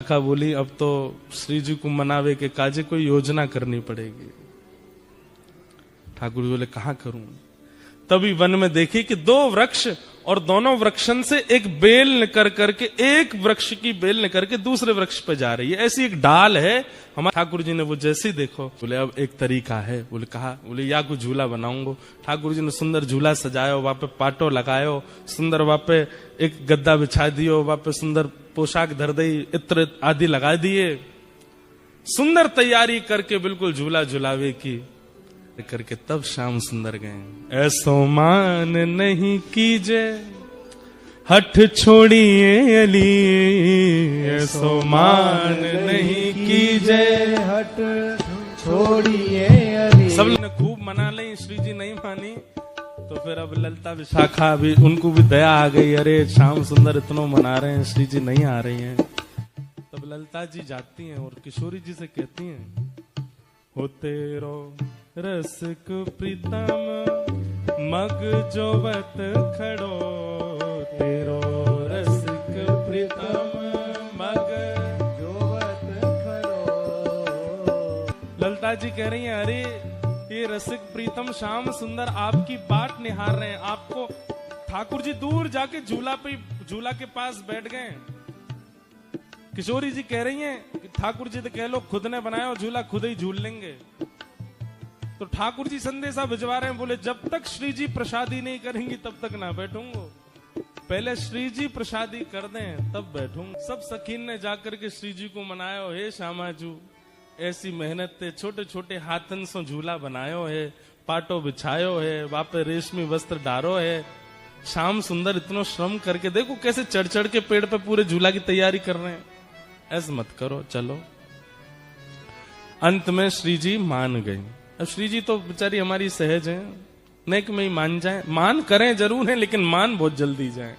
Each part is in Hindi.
विशाखा बोली अब तो श्री जी को मनावे के काजे कोई योजना करनी पड़ेगी। ठाकुर जी बोले कहां करूं? तभी वन में देखी कि दो वृक्ष और दोनों वृक्षन से एक बेल निकल करके, एक वृक्ष की बेल निकल के दूसरे वृक्ष पे जा रही है। ऐसी एक डाल है। हमारे ठाकुर जी ने वो जैसे ही देखो बोले अब एक तरीका है। बोले कहा? बोले या कुछ झूला बनाऊंगा। ठाकुर जी ने सुंदर झूला सजायो, वहां पे पाटो लगायो, सुंदर वहां पे एक गद्दा बिछा दियो, वहां पे सुंदर पोशाक धर दी, इत्र आदि लगा दिए, सुंदर तैयारी करके बिल्कुल झूला झुलावे की करके तब श्याम सुंदर गए। ऐसो मान नहीं कीजे हठ छोड़िए अली, ऐसो मान नहीं कीजे हट छोड़िए अली। सब ने खूब मना ली, श्री जी नहीं मानी तो फिर अब ललिता विशाखा भी, उनको भी दया आ गई। अरे श्याम सुंदर इतना मना रहे हैं, श्री जी नहीं आ रही हैं। तब ललिता जी जाती हैं और किशोरी जी से कहती हैं, हो तेरो रसिक प्रीतम मग जोवत खड़ो, तेरो रसिक प्रीतम मग जोवत खड़ो। ललिता जी कह रही हैं अरे ये रसिक प्रीतम श्याम सुंदर आपकी बाट निहार रहे हैं। आपको ठाकुर जी दूर जाके झूला के पास बैठ गए। किशोरी जी कह रही हैं कि ठाकुर जी तो कह लो खुद ने बनाया और झूला खुद ही झूल लेंगे। तो ठाकुर जी संदेशा भिजवा रहे हैं, बोले जब तक श्री जी प्रसादी नहीं करेंगी तब तक ना बैठूंगा, पहले श्री जी प्रसादी कर दें तब बैठूंगा। सब सखीन ने जाकर के श्री जी को मनायो, हे श्यामाजू ऐसी मेहनत ते छोटे छोटे हाथन से झूला बनायो है, पाटो बिछायो है, वापे रेशमी वस्त्र डारो है। श्याम सुंदर इतना श्रम करके देखो कैसे चढ़ चढ़ के पेड़ पे पूरे झूला की तैयारी कर रहे हैं। ऐसे मत करो, चलो। अंत में श्री जी मान गई। अब श्री जी तो बेचारी हमारी सहज है, नेक में ही मान जाए, मान करें जरूर है लेकिन मान बहुत जल्दी जाए।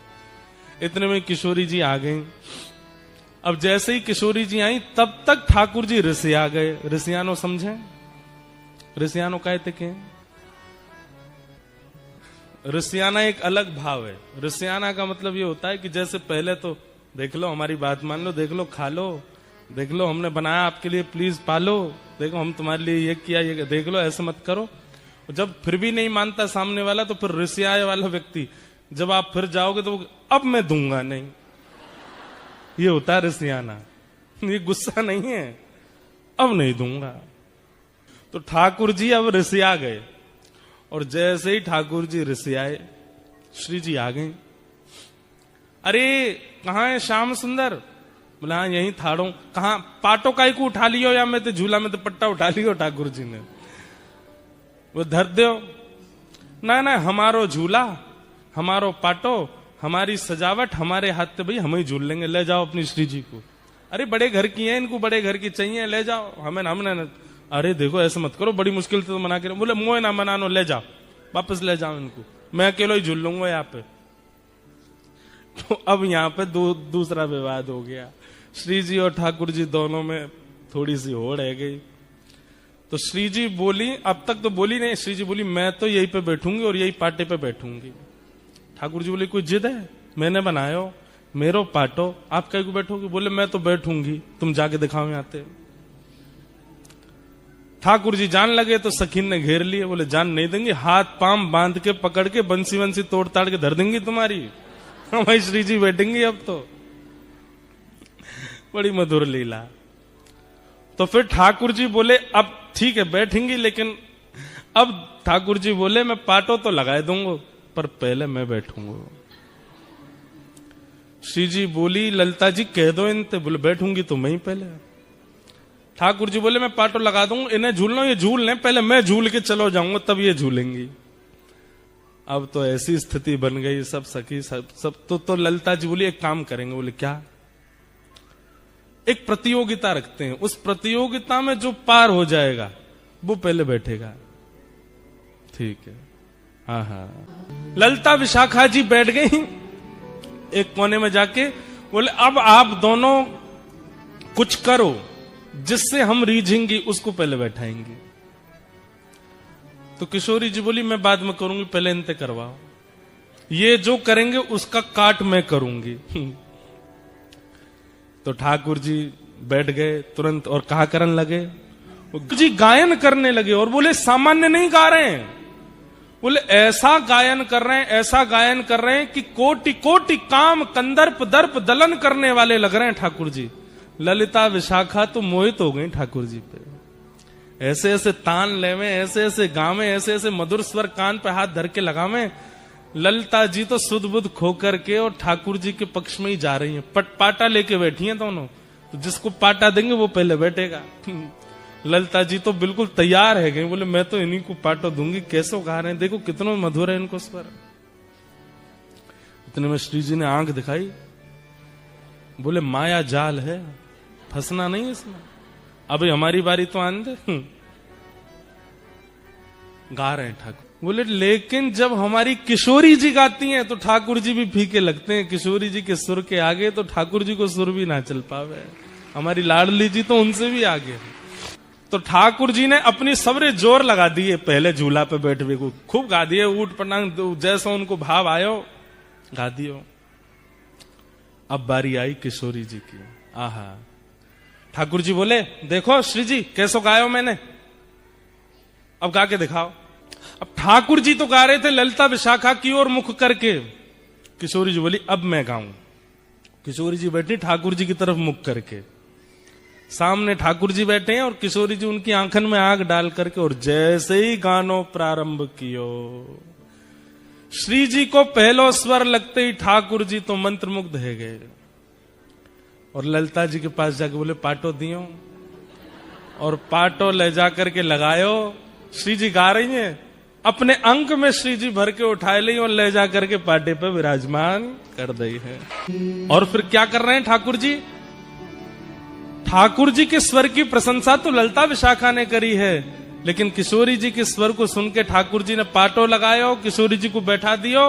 इतने में किशोरी जी आ गई। अब जैसे ही किशोरी जी आई तब तक ठाकुर जी ऋषिया गए। ऋषियानो समझे? ऋषियानो कहते के ऋषियाना एक अलग भाव है। ऋषियाना का मतलब ये होता है कि जैसे पहले तो देख लो, हमारी बात मान लो, देख लो, खा लो, देख लो हमने बनाया आपके लिए, प्लीज पालो, देखो हम तुम्हारे लिए ये किया, ये देख लो, ऐसे मत करो। जब फिर भी नहीं मानता सामने वाला तो फिर ऋषियाए वाला व्यक्ति, जब आप फिर जाओगे तो अब मैं दूंगा नहीं, ये होता है ऋषियाना। ये गुस्सा नहीं है, अब नहीं दूंगा। तो ठाकुर जी अब ऋषिया गए और जैसे ही ठाकुर जी ऋषियाए श्री जी आ गए। अरे कहाँ है श्याम सुंदर? बोला हाँ यहीं थाड़ो। कहाँ? पाटो काई को उठा लियो या मैं तो झूला में तो पट्टा उठा लियो ठाकुर जी ने, वो धर दो ना ना, हमारो झूला, हमारो पाटो, हमारी सजावट, हमारे हाथ से भाई हम ही झूल लेंगे, ले जाओ अपनी श्री जी को। अरे बड़े घर की हैं, इनको बड़े घर की चाहिए, ले जाओ, हमें हमने। अरे देखो ऐसे मत करो, बड़ी मुश्किल से तो मना के। बोले मोए ना मनानो, ले जाओ, वापस ले जाओ इनको, मैं अकेला ही झूल लूंगा यहाँ पे। तो अब यहाँ पे दूसरा विवाद हो गया। श्री जी और ठाकुर जी दोनों में थोड़ी सी होड़ रह गई। तो श्री जी बोली, अब तक तो बोली नहीं, श्री जी बोली मैं तो यहीं पे बैठूंगी और यही पाटे पे बैठूंगी। ठाकुर जी बोले कोई जिद है? मैंने बनायो, मेरो पाटो, आप कहीं को बैठोगी? बोले मैं तो बैठूंगी, तुम जाके दिखाओ यहाँ पे। ठाकुर जी जान लगे तो सखीन ने घेर लिए। बोले जान नहीं देंगे, हाथ पांव बांध के पकड़ के बंसी वंसी तोड़ ताड़ के धर देंगी तुम्हारी। भाई श्री जी बैठेंगी अब तो। बड़ी मधुर लीला। तो फिर ठाकुर जी बोले अब ठीक है बैठेंगी, लेकिन अब ठाकुर जी बोले मैं पाटो तो लगा दूंगा पर पहले मैं बैठूंगा। श्री जी बोली ललिता जी कह दो इनते। बोले बैठूंगी तो मैं ही पहले। ठाकुर जी बोले मैं पाटो लगा दूंगा, इन्हें झूलना, ये झूल लें, पहले मैं झूल के चलो जाऊंगा तब ये झूलेंगी। अब तो ऐसी स्थिति बन गई, सब सखी सब तो ललिता जी बोली एक काम करेंगे। बोले क्या? एक प्रतियोगिता रखते हैं, उस प्रतियोगिता में जो पार हो जाएगा वो पहले बैठेगा। ठीक है, हाँ हाँ। ललिता विशाखा जी बैठ गई एक कोने में जाके। बोले अब आप दोनों कुछ करो जिससे हम रीझेंगी, उसको पहले बैठाएंगे। तो किशोरी जी बोली मैं बाद में करूंगी, पहले इनते करवाओ। ये जो करेंगे उसका काट मैं करूंगी। तो ठाकुर जी बैठ गए तुरंत और कहा करने लगे, जी गायन करने लगे और बोले सामान्य नहीं गा रहे हैं, बोले ऐसा गायन कर रहे हैं, ऐसा गायन कर रहे हैं कि कोटि कोटि काम कंदर्प दर्प दलन करने वाले लग रहे हैं ठाकुर जी। ललिता विशाखा तो मोहित हो गई ठाकुर जी पे, ऐसे ऐसे तान लेवे, ऐसे ऐसे गावे, ऐसे ऐसे मधुर स्वर कान पे हाथ धर के लगावे। ललिता जी तो सुध बुध खो करके और ठाकुर जी के पक्ष में ही जा रही हैं, पाटा लेके बैठी हैं दोनों, तो जिसको पाटा देंगे वो पहले बैठेगा। ललिता जी तो बिल्कुल तैयार है गई, बोले मैं तो इन्हीं को पाटो दूंगी, कैसे गा रहे हैं, देखो कितना मधुर है इनको स्वर। इतने में श्री जी ने आंख दिखाई, बोले माया जाल है, फंसना नहीं इसमें, अभी हमारी बारी तो आने दे। गा रहे हैं ठाकुर। बोले लेकिन जब हमारी किशोरी जी गाती हैं तो ठाकुर जी भी फीके लगते हैं, किशोरी जी के सुर के आगे तो ठाकुर जी को सुर भी ना चल पावे, हमारी लाडली जी तो उनसे भी आगे। तो ठाकुर जी ने अपनी सबरे जोर लगा दिए, पहले झूला पे बैठ हुए को खूब गा दिए, ऊट पटांग जैसा उनको भाव आयो गा दियो। अब बारी आई किशोरी जी की। आहा, ठाकुर जी बोले देखो श्री जी कैसो गायो मैंने, अब गा के दिखाओ। अब ठाकुर जी तो गा रहे थे ललिता विशाखा की ओर मुख करके, किशोरी जी बोली अब मैं गाऊं। किशोरी जी बैठी ठाकुर जी की तरफ मुख करके, सामने ठाकुर जी बैठे हैं और किशोरी जी उनकी आंखन में आग डाल करके, और जैसे ही गानो प्रारंभ कियो, श्री जी को पहलो स्वर लगते ही ठाकुर जी तो मंत्रमुग्ध है गए और ललिता जी के पास जाके बोले पाटो दियो, और पाटो ले जाकर के लगायो। श्री जी गा रही हैं, अपने अंक में श्री जी भर के उठाए ली और ले जाकर के पाटे पे विराजमान कर दी है। और फिर क्या कर रहे हैं ठाकुर जी, ठाकुर जी के स्वर की प्रशंसा तो ललिता विशाखा ने करी है, लेकिन किशोरी जी के स्वर को सुन के ठाकुर जी ने पाटो लगायो, किशोरी जी को बैठा दियो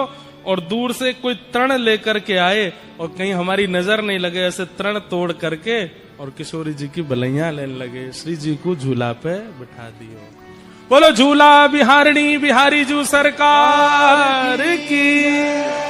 और दूर से कोई तृण लेकर के आए और कहीं हमारी नजर नहीं लगे, ऐसे तृण तोड़ करके और किशोरी जी की बलैया लेने लगे। श्री जी को झूला पे बिठा दियो। बोलो झूला बिहारणी बिहारी जू सरकार की।